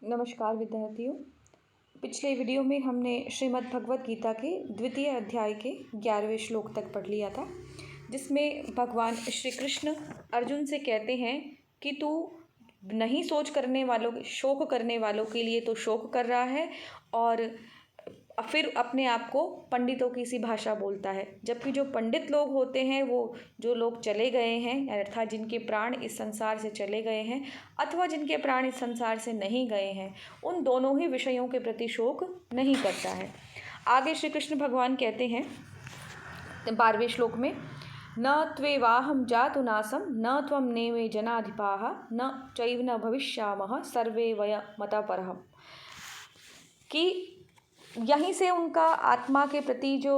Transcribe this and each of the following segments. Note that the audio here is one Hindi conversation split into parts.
नमस्कार विद्यार्थियों। पिछले वीडियो में हमने श्रीमद् भगवत गीता के द्वितीय अध्याय के 11वें श्लोक तक पढ़ लिया था, जिसमें भगवान श्री कृष्ण अर्जुन से कहते हैं कि तू नहीं शोक करने वालों के लिए तो शोक कर रहा है और फिर अपने आप को पंडितों की सी भाषा बोलता है। जबकि जो पंडित लोग होते हैं वो जो लोग चले गए हैं, अर्थात जिनके प्राण इस संसार से चले गए हैं अथवा जिनके प्राण इस संसार से नहीं गए हैं, उन दोनों ही विषयों के प्रति शोक नहीं करता है। आगे श्री कृष्ण भगवान कहते हैं 12वें श्लोक में, न त्वेवाहं जातुनासं न त्वं नेमे जनाधिपाः न चैव न भविष्यामः सर्वे वयमतः परः। कि यहीं से उनका आत्मा के प्रति जो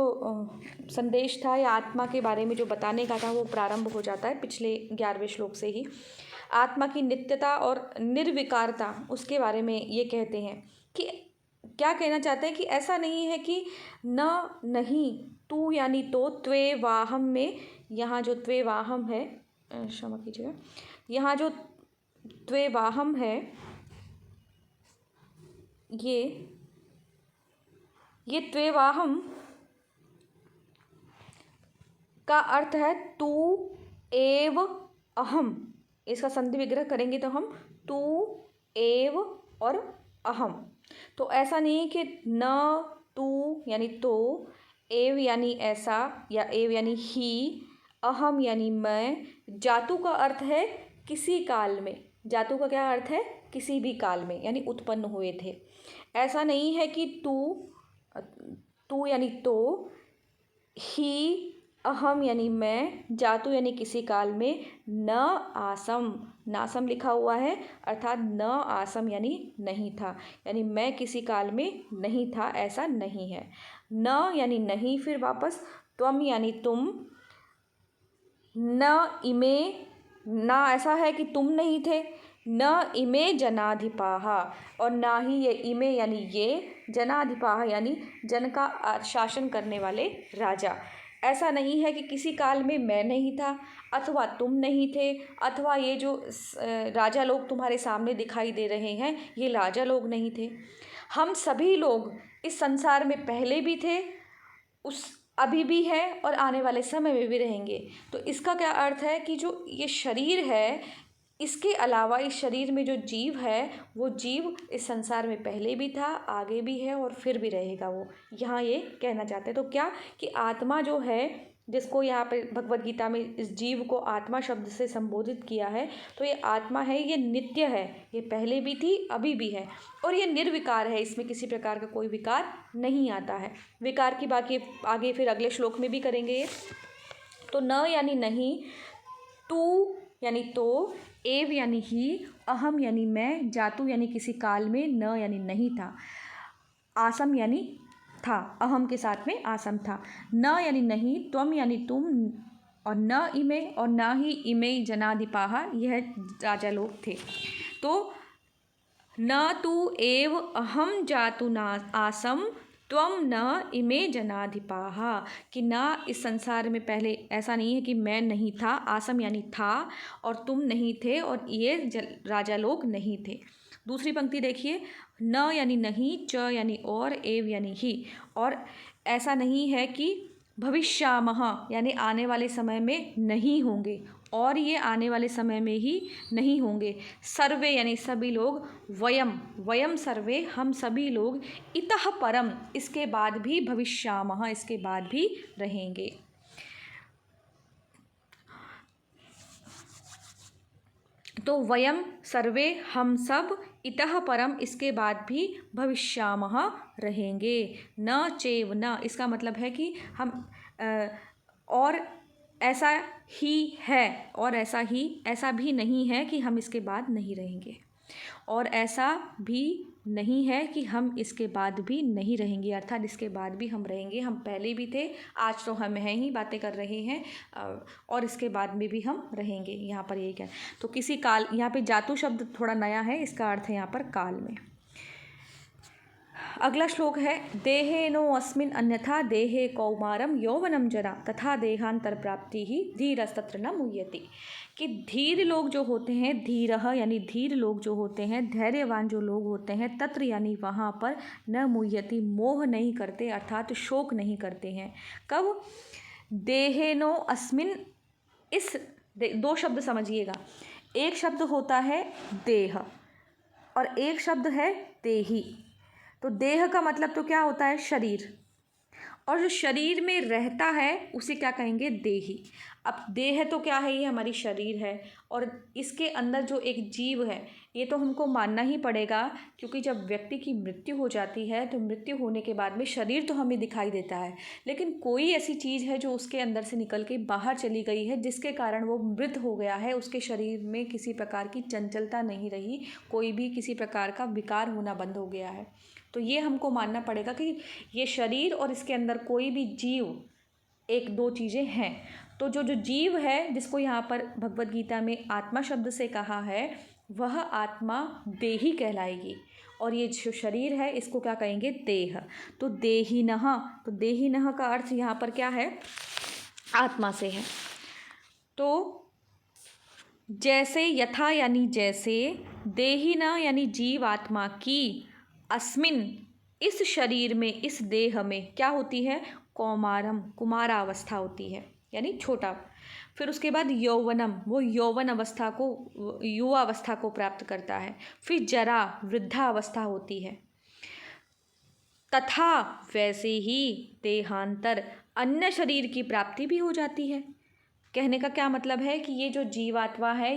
संदेश था या आत्मा के बारे में जो बताने का था वो प्रारंभ हो जाता है। पिछले 11वें श्लोक से ही आत्मा की नित्यता और निर्विकारता उसके बारे में ये कहते हैं कि क्या कहना चाहते हैं कि ऐसा नहीं है कि नहीं तू यानी तो त्वेवाहम में, यहाँ जो त्वेवाहम है, क्षमा कीजिएगा, यहाँ जो त्वेवाहम है ये त्वेवाहम का अर्थ है तू एव अहम। इसका संधि विग्रह करेंगे तो हम तू एव और अहम। तो ऐसा नहीं कि न तू यानी तो, एव यानी ऐसा या एव यानी ही, अहम यानी मैं। जातु का अर्थ है किसी काल में। जातु का क्या अर्थ है? किसी भी काल में, यानी उत्पन्न हुए थे। ऐसा नहीं है कि तू यानी तो, ही, अहम यानी मैं, जातु यानी किसी काल में, न आसम, नासम लिखा हुआ है, अर्थात न आसम यानी नहीं था, यानी मैं किसी काल में नहीं था, ऐसा नहीं है। न यानी नहीं, फिर वापस त्वम यानी तुम, न इमे, ना ऐसा है कि तुम नहीं थे, न इमे जनाधिपाः, और ना ही ये इमे यानी ये, जनाधिपाः यानी जन का शासन करने वाले राजा। ऐसा नहीं है कि किसी काल में मैं नहीं था अथवा तुम नहीं थे अथवा ये जो राजा लोग तुम्हारे सामने दिखाई दे रहे हैं ये राजा लोग नहीं थे। हम सभी लोग इस संसार में पहले भी थे, अभी भी है और आने वाले समय में भी रहेंगे। तो इसका क्या अर्थ है कि जो ये शरीर है, इसके अलावा इस शरीर में जो जीव है वो जीव इस संसार में पहले भी था, आगे भी है और फिर भी रहेगा। वो यहाँ ये कहना चाहते हैं। तो क्या कि आत्मा जो है, जिसको यहाँ पे भगवत गीता में इस जीव को आत्मा शब्द से संबोधित किया है, तो ये आत्मा है, ये नित्य है, ये पहले भी थी, अभी भी है और ये निर्विकार है। इसमें किसी प्रकार का कोई विकार नहीं आता है। विकार की बाकी आगे फिर अगले श्लोक में भी करेंगे ये। तो न यानी नहीं, तू यानी तो, एव यानी ही, अहम यानी मैं, जातु यानी किसी काल में, न यानी नहीं था, आसम यानी था, अहम के साथ में आसम था, न यानी नहीं, त्वम यानी तुम, और न इमे और न ही इमे जनाधिपाः, यह राजा लोग थे। तो न तू एव अहम जातु न आसम त्वम न इमे जनाधिपाः, कि ना इस संसार में पहले ऐसा नहीं है कि मैं नहीं था, आसम यानी था, और तुम नहीं थे और ये राजा लोग नहीं थे। दूसरी पंक्ति देखिए, न यानी नहीं, च यानी और, एव यानी ही, और ऐसा नहीं है कि भविष्यामः यानी आने वाले समय में नहीं होंगे, और ये आने वाले समय में ही नहीं होंगे। सर्वे यानी सभी लोग, वयम सर्वे हम सभी लोग, इतः परम इसके बाद भी, भविष्यामः इसके बाद भी रहेंगे। तो वयम सर्वे हम सब, इतः परम इसके बाद भी, भविष्यामः रहेंगे। न चैव न, इसका मतलब है कि हम और ऐसा ही है और ऐसा भी नहीं है कि हम इसके बाद नहीं रहेंगे, और ऐसा भी नहीं है कि हम इसके बाद भी नहीं रहेंगे, अर्थात इसके बाद भी हम रहेंगे। हम पहले भी थे, आज तो हम हैं ही बातें कर रहे हैं, और इसके बाद में भी हम रहेंगे। यहाँ पर यही क्या, तो किसी काल, यहाँ पे जातु शब्द थोड़ा नया है, इसका अर्थ है यहाँ पर काल में। अगला श्लोक है देहेनो अस्मिन् अन्यथा देहे कौमारम यौवनम जरा तथा देहांतर प्राप्ति ही धीरस्तत्र न मुह्यति। कि धीर लोग जो होते हैं, धीरः यानी धीर लोग जो होते हैं, धैर्यवान जो लोग होते हैं, तत्र यानी वहाँ पर, न मुह्यति मोह नहीं करते अर्थात शोक नहीं करते हैं। कब? देहेनो अस्मिन्, इस दो शब्द समझिएगा, एक शब्द होता है देह और एक शब्द है देही। तो देह का मतलब तो क्या होता है? शरीर, और जो शरीर में रहता है उसे क्या कहेंगे? देही। अब देह तो क्या है? ये हमारी शरीर है, और इसके अंदर जो एक जीव है ये तो हमको मानना ही पड़ेगा, क्योंकि जब व्यक्ति की मृत्यु हो जाती है तो मृत्यु होने के बाद में शरीर तो हमें दिखाई देता है, लेकिन कोई ऐसी चीज़ है जो उसके अंदर से निकल के बाहर चली गई है, जिसके कारण वो मृत हो गया है। उसके शरीर में किसी प्रकार की चंचलता नहीं रही, कोई भी किसी प्रकार का विकार होना बंद हो गया है। तो ये हमको मानना पड़ेगा कि ये शरीर और इसके अंदर कोई भी जीव, एक दो चीज़ें हैं। तो जो जो जीव है, जिसको यहाँ पर भगवद गीता में आत्मा शब्द से कहा है, वह आत्मा देही कहलाएगी, और ये जो शरीर है इसको क्या कहेंगे? देह। तो देहिनः, तो देहिनः का अर्थ यहाँ पर क्या है? आत्मा से है। तो जैसे, यथा यानी जैसे, देहिना यानी जीव आत्मा की, अस्मिन इस शरीर में, इस देह में क्या होती है? कौमारम, कुमारावस्था होती है, यानी छोटा। फिर उसके बाद यौवनम, वो यौवन अवस्था को, युवा अवस्था को प्राप्त करता है। फिर जरा, वृद्धा अवस्था होती है। तथा वैसे ही देहांतर, अन्य शरीर की प्राप्ति भी हो जाती है। कहने का क्या मतलब है कि ये जो जीवात्मा है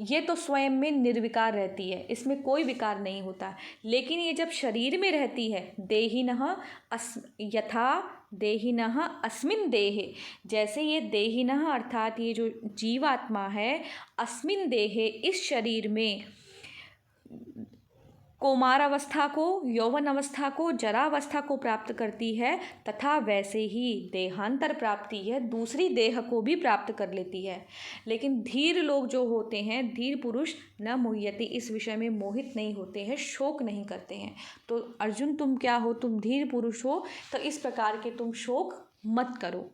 ये तो स्वयं में निर्विकार रहती है, इसमें कोई विकार नहीं होता, लेकिन ये जब शरीर में रहती है, देहिनः यथा देहिनः अस्मिन् देहे, जैसे ये देहिनः अर्थात ये जो जीवात्मा है, अस्मिन् देहे इस शरीर में, कौमार अवस्था को, यौवन अवस्था को, जरावस्था को प्राप्त करती है, तथा वैसे ही देहांतर प्राप्ति है, दूसरी देह को भी प्राप्त कर लेती है। लेकिन धीर लोग जो होते हैं, धीर पुरुष, न मुह्यति, इस विषय में मोहित नहीं होते हैं, शोक नहीं करते हैं। तो अर्जुन तुम क्या हो? तुम धीर पुरुष हो, तो इस प्रकार के तुम शोक मत करो।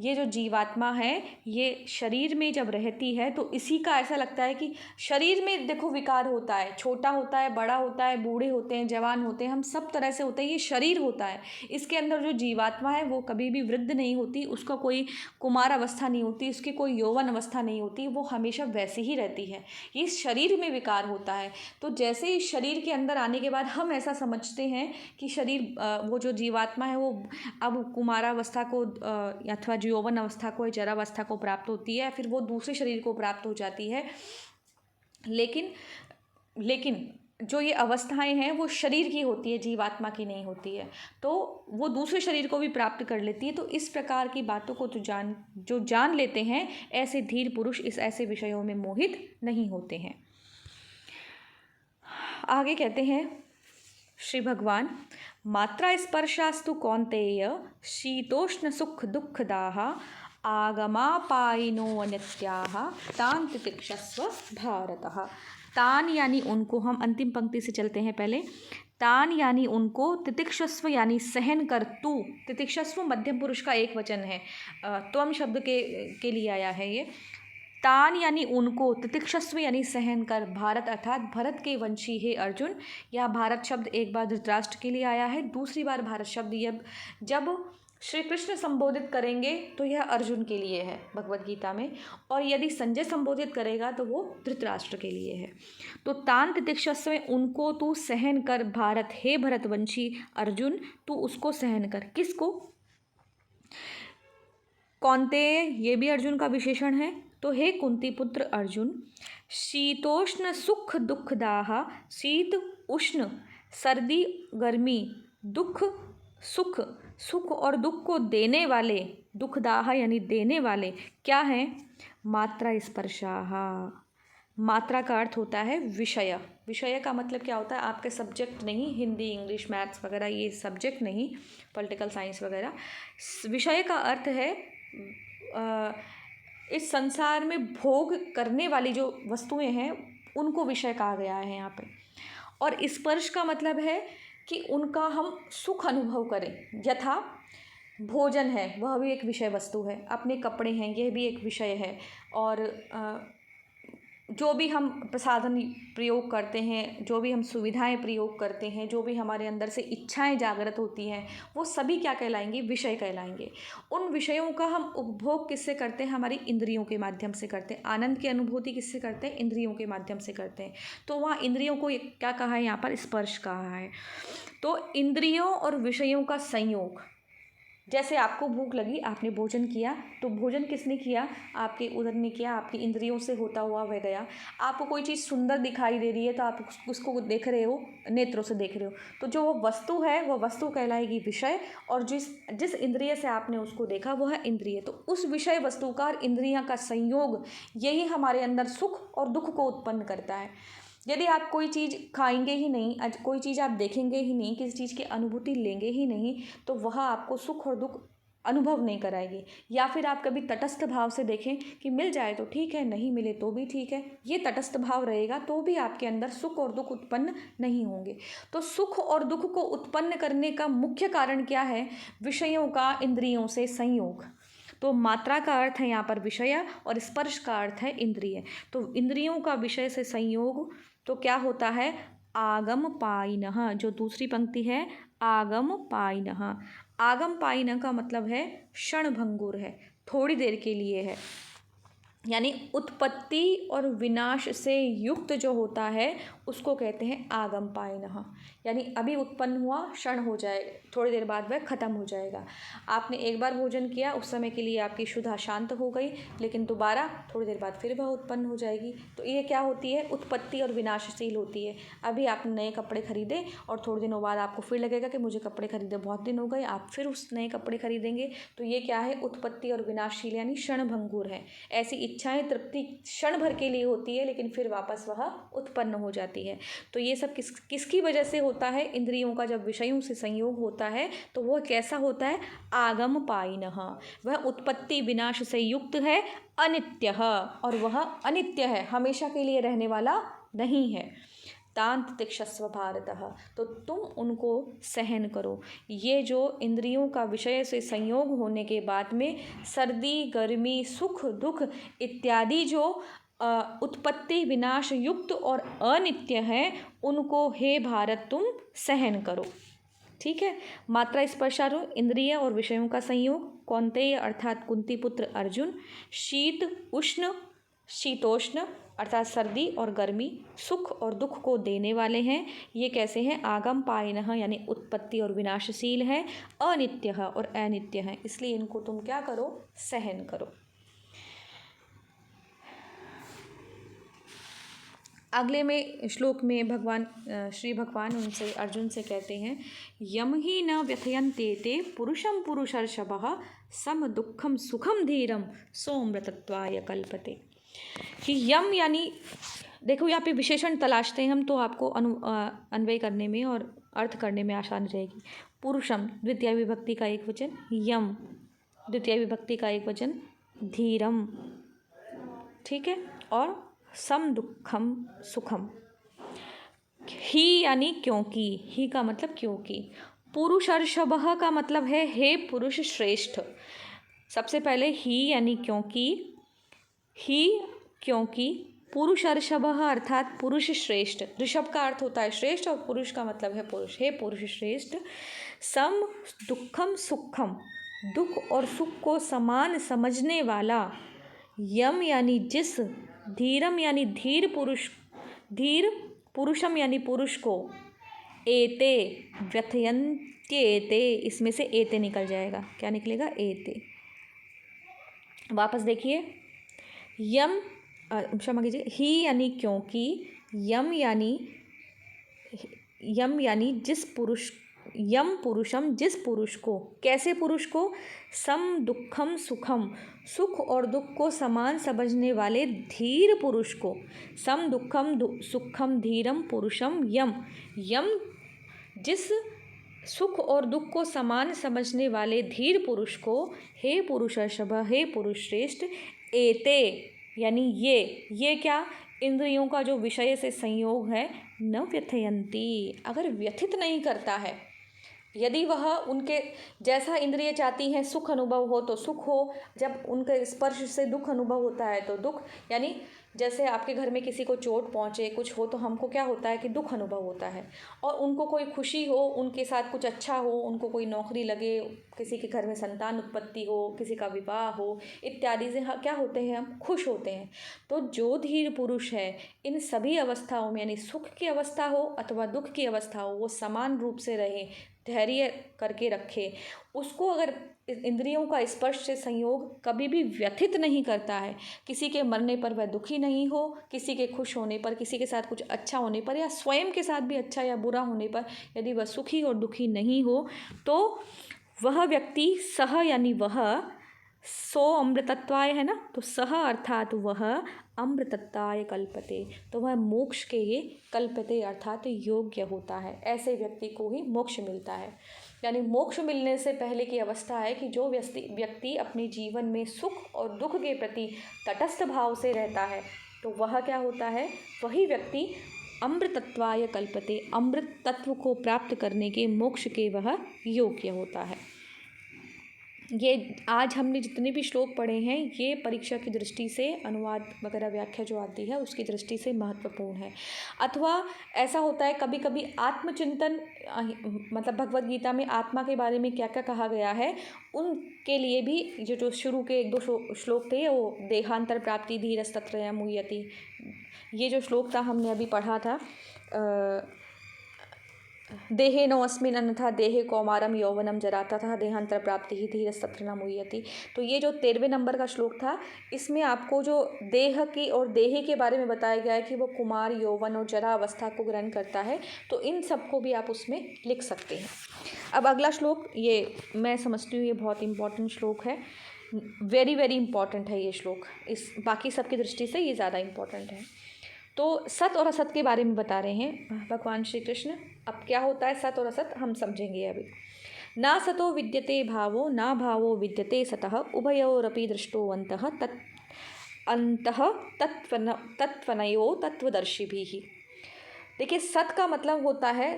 ये जो जीवात्मा है ये शरीर में जब रहती है तो इसी का ऐसा लगता है कि शरीर में देखो विकार होता है, छोटा होता है, बड़ा होता है, बूढ़े होते हैं, जवान होते हैं, हम सब तरह से होते हैं, ये शरीर होता है। इसके अंदर जो जीवात्मा है वो कभी भी वृद्ध नहीं होती, उसका कोई कुमार अवस्था नहीं होती, उसकी कोई यौवन अवस्था नहीं होती, वो हमेशा वैसी ही रहती है। ये शरीर में विकार होता है। तो जैसे ही शरीर के अंदर आने के बाद हम ऐसा समझते हैं कि शरीर, वो जो जीवात्मा है वो अब कुमारावस्था को अथवा यौवन अवस्था को, जरावस्था को प्राप्त होती है, फिर वो दूसरे शरीर को प्राप्त हो जाती है। लेकिन जो ये अवस्थाएं हैं वो शरीर की होती है, जीवात्मा की नहीं होती है, तो वो दूसरे शरीर को भी प्राप्त कर लेती है। तो इस प्रकार की बातों को जो जान लेते हैं, ऐसे धीर पुरुष इस ऐसे विषयों में मोहित नहीं होते हैं। आगे कहते हैं श्री भगवान, मात्रा स्पर्शास्तु कौन्तेय शीतोष्ण सुख दुःखदाः आगमापायिनो अनित्याः तान् तितिक्षस्व भारतः। तान यानी उनको, हम अंतिम पंक्ति से चलते हैं पहले। तान यानी उनको, तितिक्षस्व यानी सहन कर, तू, तितिक्षस्व मध्यम पुरुष का एक वचन है, त्वम शब्द के लिए आया है ये। तान यानी उनको, तितिक्षस्व यानी सहन कर, भारत अर्थात भरत के वंशी हे अर्जुन। यह भारत शब्द एक बार धृतराष्ट्र के लिए आया है, दूसरी बार भारत शब्द जब श्री कृष्ण संबोधित करेंगे तो यह अर्जुन के लिए है भगवद गीता में, और यदि संजय संबोधित करेगा तो वो धृतराष्ट्र के लिए है। तो तान तितिक्षस्व में उनको तू सहन कर, भारत हे भरतवंशी अर्जुन, तू उसको सहन कर। किसको? कौन्तेय, ये भी अर्जुन का विशेषण है। तो हे कुंती पुत्र अर्जुन, शीतोष्ण सुख दुःखदाः, शीत उष्ण, सर्दी गर्मी, दुख सुख, सुख और दुख को देने वाले, दुःखदाः यानी देने वाले क्या हैं? मात्रा स्पर्शाः। मात्रा का अर्थ होता है विषय। विषय का मतलब क्या होता है? आपके सब्जेक्ट नहीं, हिंदी, इंग्लिश, मैथ्स वगैरह ये सब्जेक्ट नहीं, पॉलिटिकल साइंस वगैरह। विषय का अर्थ है इस संसार में भोग करने वाली जो वस्तुएं हैं उनको विषय कहा गया है यहाँ पे। और स्पर्श का मतलब है कि उनका हम सुख अनुभव करें। यथा भोजन है, वह भी एक विषय वस्तु है, अपने कपड़े हैं, यह भी एक विषय है, और जो भी हम प्रसाधन प्रयोग करते हैं, जो भी हम सुविधाएं प्रयोग करते हैं, जो भी हमारे अंदर से इच्छाएं जागृत होती हैं, वो सभी क्या कहलाएंगी? विषय कहलाएंगे। उन विषयों का हम उपभोग किससे करते हैं? हमारी इंद्रियों के माध्यम से करते हैं। आनंद की अनुभूति किससे करते हैं? इंद्रियों के माध्यम से करते हैं। तो वहाँ इंद्रियों को क्या कहा है? यहाँ पर स्पर्श कहा है। तो इंद्रियों और विषयों का संयोग, जैसे आपको भूख लगी, आपने भोजन किया, तो भोजन किसने किया? आपके उदर ने किया, आपकी इंद्रियों से होता हुआ वह गया। आपको कोई चीज़ सुंदर दिखाई दे रही है तो आप उसको देख रहे हो, नेत्रों से देख रहे हो, तो जो वो वस्तु है वह वस्तु कहलाएगी विषय, और जिस इंद्रिय से आपने उसको देखा वह है इंद्रिय। तो उस विषय वस्तु का और इंद्रियां का संयोग, यही हमारे अंदर सुख और दुख को उत्पन्न करता है। यदि आप कोई चीज़ खाएंगे ही नहीं, कोई चीज़ आप देखेंगे ही नहीं, किसी चीज़ की अनुभूति लेंगे ही नहीं, तो वह आपको सुख और दुख अनुभव नहीं कराएगी। या फिर आप कभी तटस्थ भाव से देखें कि मिल जाए तो ठीक है, नहीं मिले तो भी ठीक है, ये तटस्थ भाव रहेगा, तो भी आपके अंदर सुख और दुख उत्पन्न नहीं होंगे। तो सुख और दुख को उत्पन्न करने का मुख्य कारण क्या है? विषयों का इंद्रियों से संयोग। तो मात्रा का अर्थ है यहाँ पर विषय और स्पर्श का अर्थ है इंद्रिय। तो इंद्रियों का विषय से संयोग तो क्या होता है? आगम पायिनः। जो दूसरी पंक्ति है, आगम पायिनः। आगम पायिनः का मतलब है क्षणभंगुर है, थोड़ी देर के लिए है, यानी उत्पत्ति और विनाश से युक्त जो होता है उसको कहते हैं आगम पायिनः। यानी अभी उत्पन्न हुआ, क्षण हो जाएगा, थोड़ी देर बाद वह खत्म हो जाएगा। आपने एक बार भोजन किया, उस समय के लिए आपकी क्षुधा शांत हो गई, लेकिन दोबारा थोड़ी देर बाद फिर वह उत्पन्न हो जाएगी। तो ये क्या होती है? उत्पत्ति और विनाशशील होती है। अभी आपने नए कपड़े खरीदे और थोड़े दिनों बाद आपको फिर लगेगा कि मुझे कपड़े खरीदे बहुत दिन हो गए, आप फिर उस नए कपड़े खरीदेंगे। तो ये क्या है? उत्पत्ति और विनाशशील, यानी क्षणभंगुर है। ऐसी इच्छाएं तृप्ति क्षण भर के लिए होती है, लेकिन फिर वापस वह उत्पन्न हो जाती है। तो ये सब किसकी वजह से होता है? इंद्रियों का जब विषयों से संयोग होता है तो वो कैसा होता है? आगम पायिनः। वह उत्पत्ति विनाश से युक्त है, अनित्य, और वह अनित्य है, हमेशा के लिए रहने वाला नहीं है। तान तितिक्षस्व भारतः। तो तुम उनको सहन करो। ये जो इंद्रियों का विषय से संयोग होने के बाद में सर्दी, गर्मी, सुख, दुख इत्यादि जो उत्पत्ति विनाश युक्त और अनित्य है, उनको हे भारत तुम सहन करो। ठीक है। मात्रा स्पर्शारोह, इंद्रिय और विषयों का संयोग। कौन्तेय अर्थात कुंती पुत्र अर्जुन। शीत उष्ण, शीतोष्ण अर्थात सर्दी और गर्मी, सुख और दुख को देने वाले हैं। ये कैसे हैं? आगम पायिनः, यानी उत्पत्ति और विनाशशील है, अनित्य है और अनित्य है, इसलिए इनको तुम क्या करो? सहन करो। अगले में श्लोक में भगवान श्री भगवान उनसे अर्जुन से कहते हैं, यम ही न व्यथयन्ते ते पुरुषम पुरुषर्षभः सम दुःखम सुखम धीरम सोमृतत्वाय कल्पते। कि यम यानी, देखो यहाँ पे विशेषण तलाशते हैं हम, तो आपको अन्वय करने में और अर्थ करने में आसानी रहेगी। पुरुषम द्वितीय विभक्ति का एक वचन, यम द्वितीय विभक्ति का एक वचन, धीरम, ठीक है, और सम दुःखम सुखम। ही यानी क्योंकि, ही का मतलब क्योंकि। पुरुषर्षभः का मतलब है हे पुरुष श्रेष्ठ। सबसे पहले ही यानी क्योंकि, ही क्योंकि, पुरुषर्षभः अर्थात पुरुष श्रेष्ठ। ऋषभ का अर्थ होता है श्रेष्ठ और पुरुष का मतलब है पुरुष। हे पुरुष श्रेष्ठ, सम दुःखम सुखम, दुख और सुख को समान समझने वाला, यम यानी जिस, धीरम यानी धीर पुरुष, धीर पुरुषम यानी पुरुष को, एते व्यथयन्त्येते, इसमें से एते निकल जाएगा, क्या निकलेगा? एते। वापस देखिए, यम क्षमा कीजिए, ही यानी क्योंकि, यम यानी जिस पुरुष, यम पुरुषम जिस पुरुष को, कैसे पुरुष को? सम दुःखम सुखम, सुख और दुख को समान समझने वाले धीर पुरुष को। सम दुःखम सुखम धीरम पुरुषम यम, यम जिस सुख और दुख को समान समझने वाले धीर पुरुष को, हे पुरुषर्षभ, हे पुरुष श्रेष्ठ, एते यानी ये क्या? इंद्रियों का जो विषय से संयोग है न व्यथयन्ति, अगर व्यथित नहीं करता है, यदि वह उनके जैसा इंद्रिय चाहती हैं सुख अनुभव हो तो सुख हो, जब उनके स्पर्श से दुख अनुभव होता है तो दुख, यानी जैसे आपके घर में किसी को चोट पहुँचे कुछ हो तो हमको क्या होता है कि दुख अनुभव होता है, और उनको कोई खुशी हो, उनके साथ कुछ अच्छा हो, उनको कोई नौकरी लगे, किसी के घर में संतान उत्पत्ति हो, किसी का विवाह हो इत्यादि से क्या होते हैं, हम खुश होते हैं। तो जो धीर पुरुष है इन सभी अवस्थाओं में, यानी सुख की अवस्था हो अथवा दुख की अवस्था हो, वो समान रूप से रहे, धैर्य करके रखे, उसको अगर इंद्रियों का स्पर्श से संयोग कभी भी व्यथित नहीं करता है, किसी के मरने पर वह दुखी नहीं हो, किसी के खुश होने पर, किसी के साथ कुछ अच्छा होने पर, या स्वयं के साथ भी अच्छा या बुरा होने पर यदि वह सुखी और दुखी नहीं हो, तो वह व्यक्ति सह यानी वह सो अमृतत्वाय है ना, तो सह अर्थात वह अमृतत्वाय कल्पते, तो वह मोक्ष के ये कल्पते अर्थात योग्य होता है, ऐसे व्यक्ति को ही मोक्ष मिलता है। यानी मोक्ष मिलने से पहले की अवस्था है कि जो व्यक्ति अपने जीवन में सुख और दुख के प्रति तटस्थ भाव से रहता है, तो वह क्या होता है, वही व्यक्ति अमृतत्वाय कल्पते, अमृत तत्व को प्राप्त करने के मोक्ष के वह योग्य होता है। ये आज हमने जितने भी श्लोक पढ़े हैं ये परीक्षा की दृष्टि से, अनुवाद वगैरह व्याख्या जो आती है उसकी दृष्टि से महत्वपूर्ण है। अथवा ऐसा होता है कभी कभी आत्मचिंतन, मतलब भगवद गीता में आत्मा के बारे में क्या क्या कहा गया है उनके लिए भी जो शुरू के 1-2 श्लोक थे, वो देहांतर प्राप्ति धीरस्तत्र मुह्यति, ये जो श्लोक था हमने अभी पढ़ा था, देहे नो अस्मिन् अन्यथा देहे कौमारम यौवनम जरा तथा देहांतर प्राप्ति ही धीरस्तत्र न मुह्यति। तो ये जो 13वें नंबर का श्लोक था, इसमें आपको जो देह की और देहे के बारे में बताया गया है कि वो कुमार, यौवन और जरा अवस्था को ग्रहण करता है, तो इन सबको भी आप उसमें लिख सकते हैं। अब अगला श्लोक, ये मैं समझती हूँ ये बहुत इंपॉर्टेंट श्लोक है, वेरी वेरी इंपॉर्टेंट है ये श्लोक, इस बाकी सब की दृष्टि से ये ज़्यादा इंपॉर्टेंट है। तो सत और असत के बारे में बता रहे हैं भगवान श्री कृष्ण। अब क्या होता है सत और असत हम समझेंगे अभी। ना सतो विद्यते भावो ना भावो विद्यते सतः उभयोरपि दृष्टोऽन्तः तत्त्वनयो तत्वदर्शिभिः। देखिए सत का मतलब होता है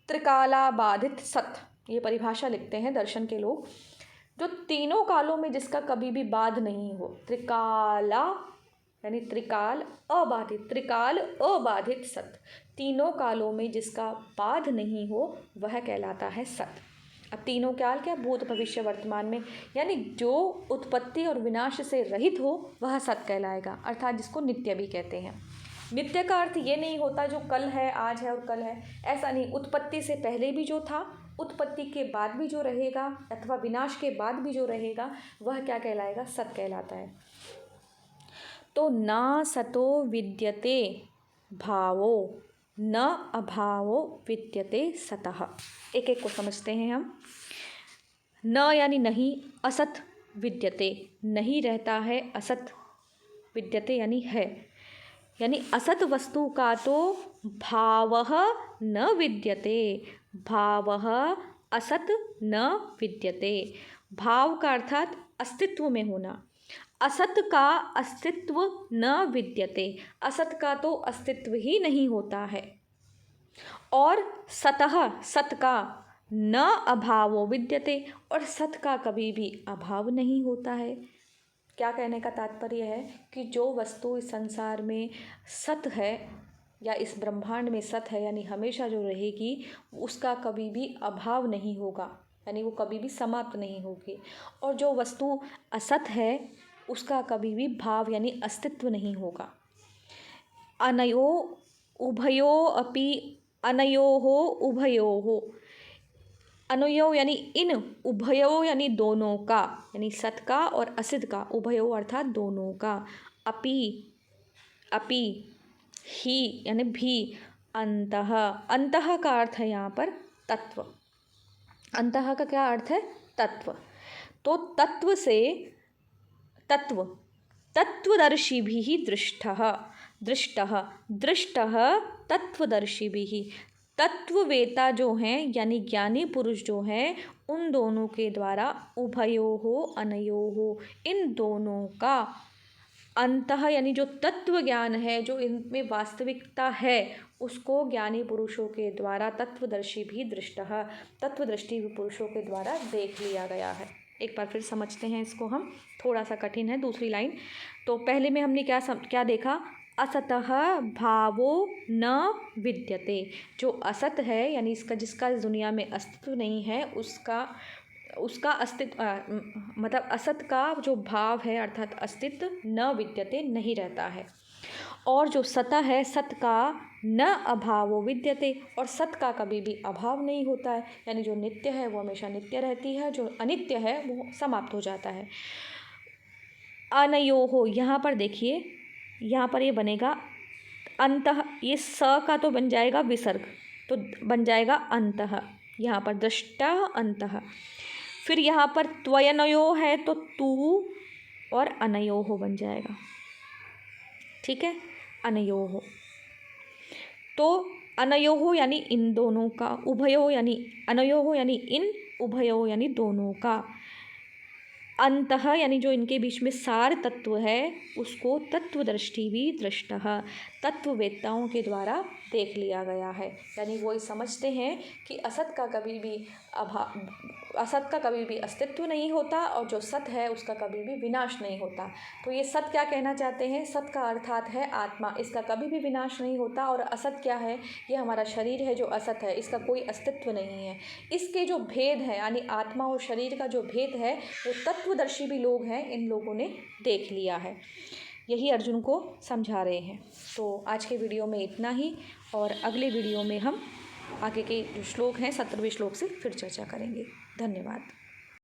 त्रिकालाबाधित सत, ये परिभाषा लिखते हैं दर्शन के लोग, जो तीनों कालों में जिसका कभी भी बाध नहीं हो, त्रिकाला यानी त्रिकाल अबाधित, त्रिकाल अबाधित सत, तीनों कालों में जिसका बाध नहीं हो वह कहलाता है सत। अब तीनों काल क्या, भूत भविष्य वर्तमान में, यानी जो उत्पत्ति और विनाश से रहित हो वह सत कहलाएगा, अर्थात जिसको नित्य भी कहते हैं। नित्य का अर्थ ये नहीं होता जो कल है, आज है और कल है, ऐसा नहीं, उत्पत्ति से पहले भी जो था, उत्पत्ति के बाद भी जो रहेगा, अथवा विनाश के बाद भी जो रहेगा वह क्या कहलाएगा, सत कहलाता है। तो न सतो विद्यते भावो न अभावो विद्यते सतः। एक एक को समझते हैं हम। न यानी नहीं, असत विद्यते नहीं रहता है, असत विद्यते यानी है, यानी असत वस्तु का तो भावः न विद्यते, भावः असत न विद्यते, भाव का अर्थात अस्तित्व में होना, असत का अस्तित्व न विद्यते, असत का तो अस्तित्व ही नहीं होता है, और सतः सत का न अभावो विद्यते, और सत का कभी भी अभाव नहीं होता है। क्या कहने का तात्पर्य है कि जो वस्तु इस संसार में सत है या इस ब्रह्मांड में सत है, यानी हमेशा जो रहेगी, उसका कभी भी अभाव नहीं होगा, यानी वो कभी भी समाप्त नहीं होगी, और जो वस्तु असत है उसका कभी भी भाव यानी अस्तित्व नहीं होगा। अनयो उभयो अपि अनयोः उभयोः, अनयो यानी इन, उभयो यानी दोनों का, यानी सत का और असित का, उभयो अर्थात दोनों का, अपि अपि ही यानी भी, अंतः, अंतः का अर्थ है यहाँ पर तत्व, अंतः का क्या अर्थ है, तत्व। तो तत्व से तत्व, तत्वदर्शिभिः दृष्टः, दृष्टः दृष्टः तत्वदर्शिभिः, तत्ववेता जो हैं यानी ज्ञानी पुरुष जो हैं उन दोनों के द्वारा, उभयोः अनयोः इन दोनों का, अंतः यानी जो तत्व ज्ञान है, जो इनमें वास्तविकता है, उसको ज्ञानी पुरुषों के द्वारा तत्वदर्शी भी दृष्टः, तत्वदृष्टि पुरुषों के द्वारा देख लिया गया है। एक बार फिर समझते हैं इसको हम, थोड़ा सा कठिन है दूसरी लाइन। तो पहले में हमने क्या देखा, असतः भावो न विद्यते। जो असत है यानी इसका जिसका इस दुनिया में अस्तित्व नहीं है, उसका अस्तित्व मतलब असत का जो भाव है अर्थात अस्तित्व न विद्यते नहीं रहता है। और जो सतः है, सत का न अभावो विद्यते, और सत का कभी भी अभाव नहीं होता है, यानी जो नित्य है वो हमेशा नित्य रहती है, जो अनित्य है वो समाप्त हो जाता है। अनयोहो, यहाँ पर देखिए, यहाँ पर ये बनेगा अंतः, ये स का तो बन जाएगा विसर्ग, तो बन जाएगा अंतः, यहाँ पर दृष्टा अंतः। फिर यहाँ पर त्वयनयो है तो तू और अनयोहो बन जाएगा, ठीक है, अनयोहो। तो अनयोहो यानी इन दोनों का, उभयो यानी अनयोहो यानी इन, उभयो यानी दोनों का, अंतः यानी जो इनके बीच में सार तत्व है उसको तत्वदृष्टि भी दृष्टः, तत्ववेत्ताओं के द्वारा देख लिया गया है। यानी वो समझते हैं कि असत का कभी भी असत का कभी भी अस्तित्व नहीं होता, और जो सत है उसका कभी भी विनाश नहीं होता। तो ये सत क्या कहना चाहते हैं, सत का अर्थात है आत्मा, इसका कभी भी विनाश नहीं होता। और असत क्या है, ये हमारा शरीर है जो असत है, इसका कोई अस्तित्व नहीं है। इसके जो भेद है यानी आत्मा और शरीर का जो भेद है वो तत्वदर्शी भी लोग हैं, इन लोगों ने देख लिया है। यही अर्जुन को समझा रहे हैं। तो आज के वीडियो में इतना ही, और अगले वीडियो में हम आगे के जो श्लोक हैं 17वें श्लोक से फिर चर्चा करेंगे। धन्यवाद।